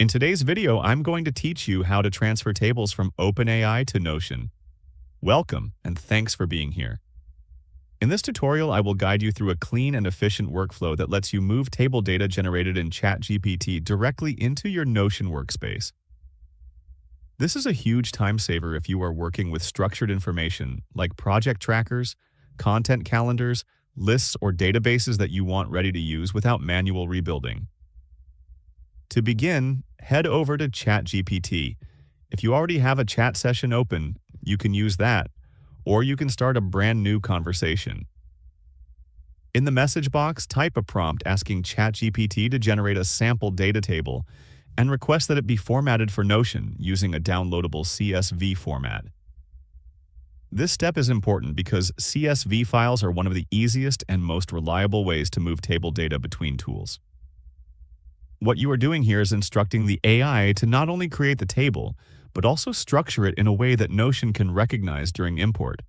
In today's video, I'm going to teach you how to transfer tables from OpenAI to Notion. Welcome, and thanks for being here. In this tutorial, I will guide you through a clean and efficient workflow that lets you move table data generated in ChatGPT directly into your Notion workspace. This is a huge time saver if you are working with structured information like project trackers, content calendars, lists, or databases that you want ready to use without manual rebuilding. To begin, head over to ChatGPT. If you already have a chat session open, you can use that, or you can start a brand new conversation. In the message box, type a prompt asking ChatGPT to generate a sample data table and request that it be formatted for Notion using a downloadable CSV format. This step is important because CSV files are one of the easiest and most reliable ways to move table data between tools. What you are doing here is instructing the AI to not only create the table, but also structure it in a way that Notion can recognize during import.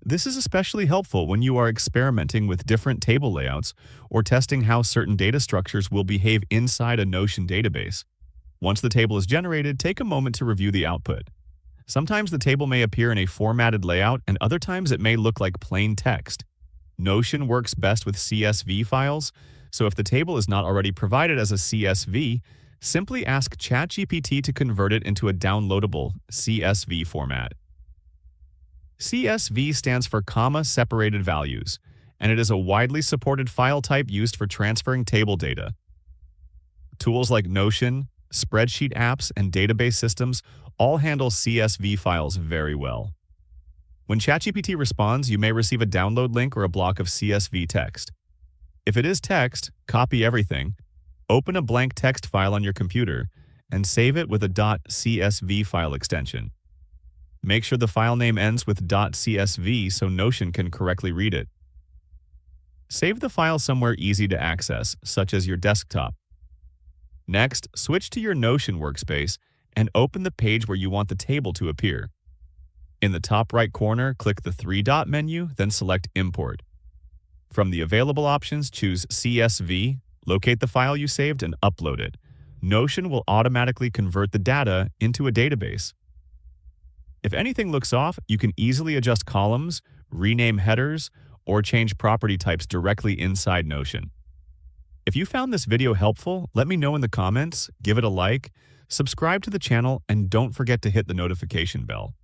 This is especially helpful when you are experimenting with different table layouts or testing how certain data structures will behave inside a Notion database. Once the table is generated, take a moment to review the output. Sometimes the table may appear in a formatted layout, and other times it may look like plain text. Notion works best with CSV files, so if the table is not already provided as a CSV, simply ask ChatGPT to convert it into a downloadable CSV format. CSV stands for comma-separated values, and it is a widely supported file type used for transferring table data. Tools like Notion, spreadsheet apps, and database systems all handle CSV files very well. When ChatGPT responds, you may receive a download link or a block of CSV text. If it is text, copy everything, open a blank text file on your computer, and save it with a .csv file extension. Make sure the file name ends with .csv so Notion can correctly read it. Save the file somewhere easy to access, such as your desktop. Next, switch to your Notion workspace and open the page where you want the table to appear. In the top right corner, click the three-dot menu, then select Import. From the available options, choose CSV, locate the file you saved, and upload it. Notion will automatically convert the data into a database. If anything looks off, you can easily adjust columns, rename headers, or change property types directly inside Notion. If you found this video helpful, let me know in the comments, give it a like, subscribe to the channel, and don't forget to hit the notification bell.